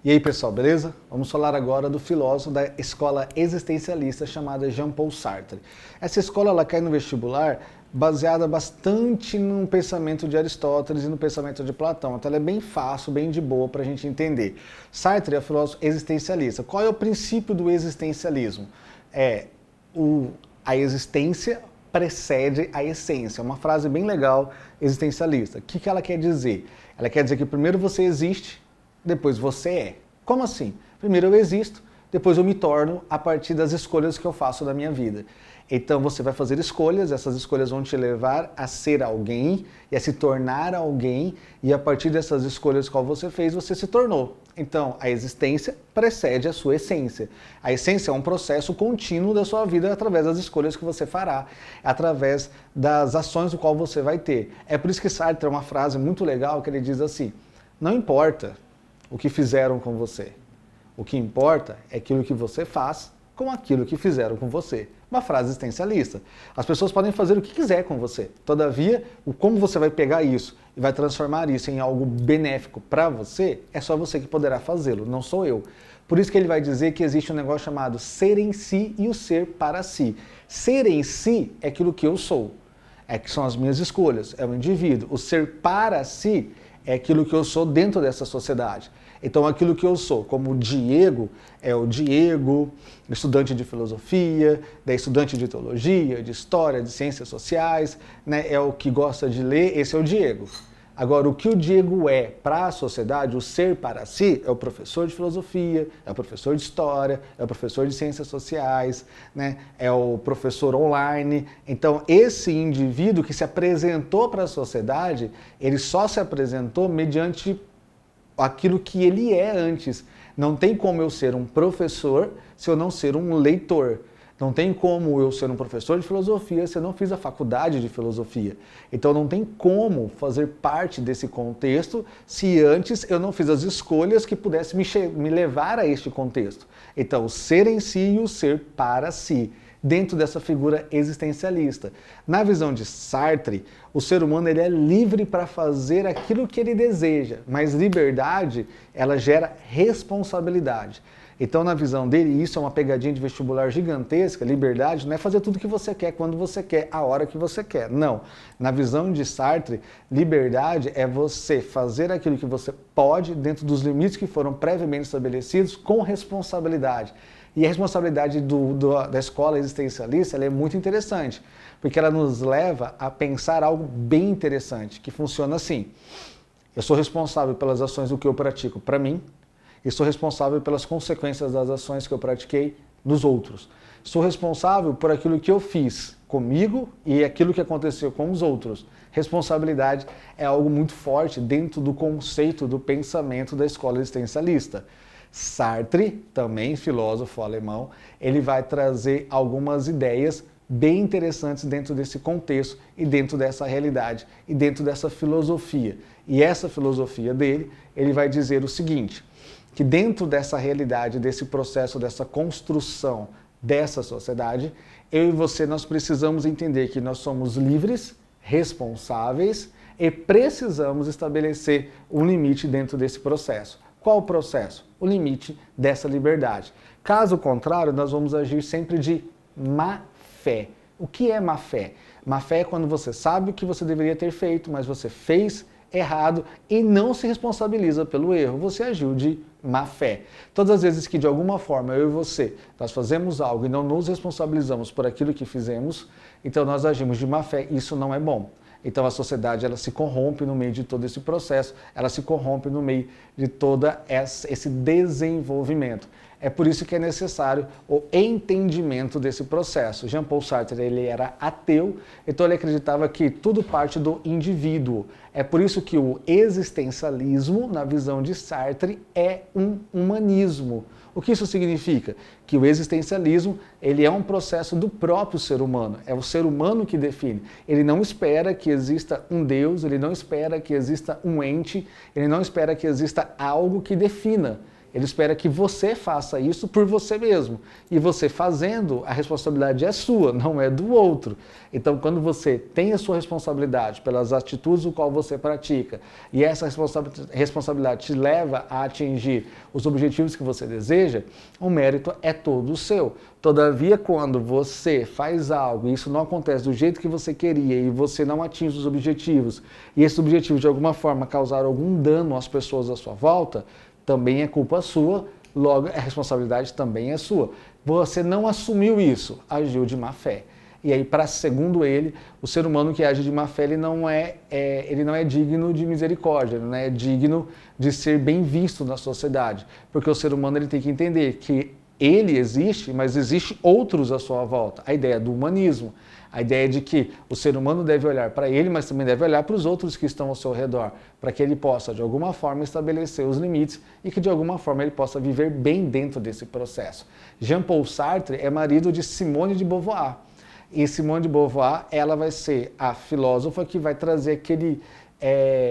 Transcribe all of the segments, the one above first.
E aí pessoal, beleza? Vamos falar agora do filósofo da escola existencialista chamada Jean-Paul Sartre. Essa escola ela cai no vestibular baseada bastante no pensamento de Aristóteles e no pensamento de Platão. Então ela é bem fácil, bem de boa para a gente entender. Sartre é o filósofo existencialista. Qual é o princípio do existencialismo? A existência precede a essência. É uma frase bem legal existencialista. O que ela quer dizer? Ela quer dizer que primeiro você existe, depois você é. Como assim? Primeiro eu existo, depois eu me torno a partir das escolhas que eu faço da minha vida. Então você vai fazer escolhas, essas escolhas vão te levar a ser alguém e a se tornar alguém, e a partir dessas escolhas que você fez, você se tornou. Então a existência precede a sua essência. A essência é um processo contínuo da sua vida através das escolhas que você fará, através das ações do qual você vai ter. É por isso que Sartre tem uma frase muito legal que ele diz assim: não importa o que fizeram com você. O que importa é aquilo que você faz com aquilo que fizeram com você. Uma frase existencialista. As pessoas podem fazer o que quiser com você. Todavia, como você vai pegar isso e vai transformar isso em algo benéfico para você, é só você que poderá fazê-lo, não sou eu. Por isso que ele vai dizer que existe um negócio chamado ser em si e o ser para si. Ser em si é aquilo que eu sou. É que são as minhas escolhas, é o indivíduo. O ser para si é aquilo que eu sou dentro dessa sociedade. Então, aquilo que eu sou, como Diego, é o Diego, estudante de filosofia, estudante de teologia, de história, de ciências sociais, né? É o que gosta de ler, esse é o Diego. Agora, o que o Diego é para a sociedade, o ser para si, é o professor de filosofia, é o professor de história, é o professor de ciências sociais, né? É o professor online. Então, esse indivíduo que se apresentou para a sociedade, ele só se apresentou mediante aquilo que ele é antes. Não tem como eu ser um professor se eu não ser um leitor. Não tem como eu ser um professor de filosofia se eu não fiz a faculdade de filosofia. Então não tem como fazer parte desse contexto se antes eu não fiz as escolhas que pudessem me levar a este contexto. Então o ser em si e o ser para si, dentro dessa figura existencialista. Na visão de Sartre, o ser humano ele é livre para fazer aquilo que ele deseja, mas liberdade ela gera responsabilidade. Então, na visão dele, isso é uma pegadinha de vestibular gigantesca. Liberdade não é fazer tudo o que você quer, quando você quer, a hora que você quer. Não. Na visão de Sartre, liberdade é você fazer aquilo que você pode, dentro dos limites que foram previamente estabelecidos, com responsabilidade. E a responsabilidade da escola existencialista ela é muito interessante, porque ela nos leva a pensar algo bem interessante, que funciona assim. Eu sou responsável pelas ações do que eu pratico para mim, e sou responsável pelas consequências das ações que eu pratiquei nos outros. Sou responsável por aquilo que eu fiz comigo e aquilo que aconteceu com os outros. Responsabilidade é algo muito forte dentro do conceito do pensamento da escola existencialista. Sartre, também filósofo alemão, ele vai trazer algumas ideias bem interessantes dentro desse contexto e dentro dessa realidade e dentro dessa filosofia. E essa filosofia dele, ele vai dizer o seguinte: que dentro dessa realidade, desse processo, dessa construção dessa sociedade, eu e você nós precisamos entender que nós somos livres, responsáveis e precisamos estabelecer um limite dentro desse processo. Qual o processo? O limite dessa liberdade. Caso contrário, nós vamos agir sempre de má fé. O que é má fé? Má fé é quando você sabe o que você deveria ter feito, mas você fez errado e não se responsabiliza pelo erro. Você agiu de má fé. Todas as vezes que de alguma forma eu e você nós fazemos algo e não nos responsabilizamos por aquilo que fizemos, então nós agimos de má fé. Isso não é bom. Então a sociedade ela se corrompe no meio de todo esse processo, ela se corrompe no meio de todo esse desenvolvimento. É por isso que é necessário o entendimento desse processo. Jean-Paul Sartre ele era ateu, então ele acreditava que tudo parte do indivíduo. É por isso que o existencialismo, na visão de Sartre, é um humanismo. O que isso significa? Que o existencialismo ele é um processo do próprio ser humano. É o ser humano que define. Ele não espera que exista um Deus, ele não espera que exista um ente, ele não espera que exista algo que defina Ele espera que você faça isso por você mesmo. E você fazendo, a responsabilidade é sua, não é do outro. Então, quando você tem a sua responsabilidade pelas atitudes o qual você pratica, e essa responsabilidade te leva a atingir os objetivos que você deseja, o mérito é todo seu. Todavia, quando você faz algo e isso não acontece do jeito que você queria e você não atinge os objetivos, e esses objetivos de alguma forma causaram algum dano às pessoas à sua volta, também é culpa sua, logo a responsabilidade também é sua. Você não assumiu isso, agiu de má fé. E aí, segundo ele, o ser humano que age de má fé, ele não é digno de misericórdia, ele não é digno de ser bem visto na sociedade. Porque o ser humano ele tem que entender que ele existe, mas existe outros à sua volta. A ideia do humanismo. A ideia de que o ser humano deve olhar para ele, mas também deve olhar para os outros que estão ao seu redor, para que ele possa, de alguma forma, estabelecer os limites e que, de alguma forma, ele possa viver bem dentro desse processo. Jean-Paul Sartre é marido de Simone de Beauvoir. E Simone de Beauvoir, ela vai ser a filósofa que vai trazer aquele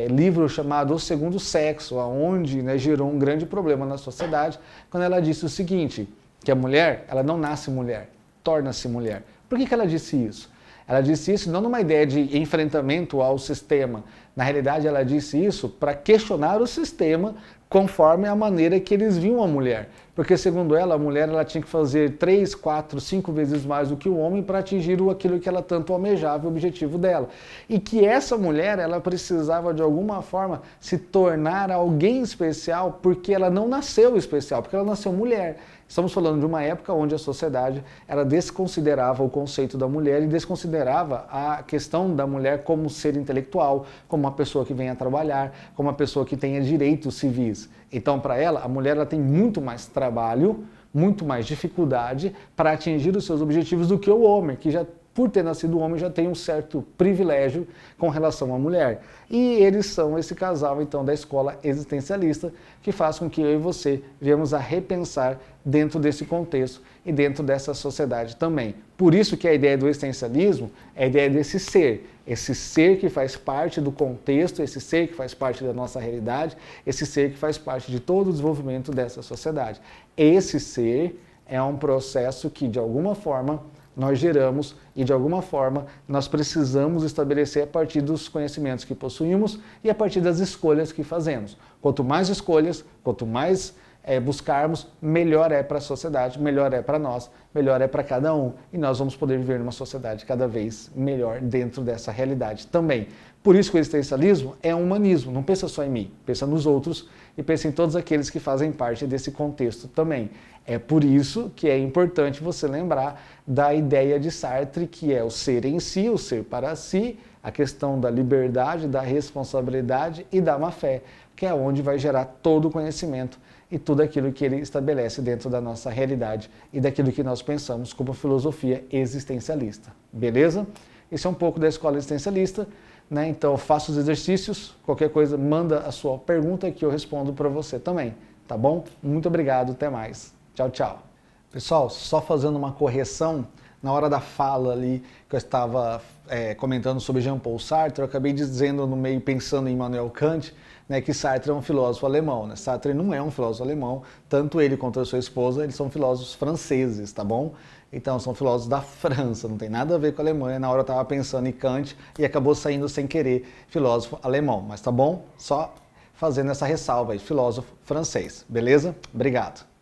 livro chamado O Segundo Sexo, onde gerou um grande problema na sociedade, quando ela disse o seguinte, que a mulher, ela não nasce mulher, torna-se mulher. Por que ela disse isso? Ela disse isso não numa ideia de enfrentamento ao sistema. Na realidade, ela disse isso para questionar o sistema conforme a maneira que eles viam a mulher. Porque, segundo ela, a mulher ela tinha que fazer 3, 4, 5 vezes mais do que o homem para atingir aquilo que ela tanto almejava, o objetivo dela. E que essa mulher, ela precisava, de alguma forma, se tornar alguém especial porque ela não nasceu especial, porque ela nasceu mulher. Estamos falando de uma época onde a sociedade ela desconsiderava o conceito da mulher e desconsiderava a questão da mulher como ser intelectual, como uma pessoa que venha trabalhar, como uma pessoa que tenha direitos civis. Então, para ela, a mulher ela tem muito mais trabalho, muito mais dificuldade para atingir os seus objetivos do que o homem, que já por ter nascido homem, já tem um certo privilégio com relação à mulher. E eles são esse casal, então, da escola existencialista, que faz com que eu e você venhamos a repensar dentro desse contexto e dentro dessa sociedade também. Por isso que a ideia do existencialismo é a ideia desse ser. Esse ser que faz parte do contexto, esse ser que faz parte da nossa realidade, esse ser que faz parte de todo o desenvolvimento dessa sociedade. Esse ser é um processo que, de alguma forma, nós geramos e, de alguma forma, nós precisamos estabelecer a partir dos conhecimentos que possuímos e a partir das escolhas que fazemos. Quanto mais escolhas, quanto mais buscarmos, melhor é para a sociedade, melhor é para nós, melhor é para cada um. E nós vamos poder viver numa sociedade cada vez melhor dentro dessa realidade também. Por isso que o existencialismo é um humanismo, não pensa só em mim, pensa nos outros e pensa em todos aqueles que fazem parte desse contexto também. É por isso que é importante você lembrar da ideia de Sartre, que é o ser em si, o ser para si, a questão da liberdade, da responsabilidade e da má-fé, que é onde vai gerar todo o conhecimento e tudo aquilo que ele estabelece dentro da nossa realidade e daquilo que nós pensamos como filosofia existencialista. Beleza? Esse é um pouco da escola existencialista, né? Então faça os exercícios, qualquer coisa manda a sua pergunta que eu respondo para você também, tá bom? Muito obrigado, até mais. Tchau, tchau. Pessoal, só fazendo uma correção, na hora da fala ali que eu estava comentando sobre Jean-Paul Sartre, eu acabei dizendo no meio, pensando em Immanuel Kant, né, que Sartre é um filósofo alemão. Né? Sartre não é um filósofo alemão, tanto ele quanto a sua esposa, eles são filósofos franceses, tá bom? Então, são filósofos da França, não tem nada a ver com a Alemanha. Na hora eu estava pensando em Kant e acabou saindo sem querer filósofo alemão. Mas tá bom? Só fazendo essa ressalva aí, filósofo francês, beleza? Obrigado.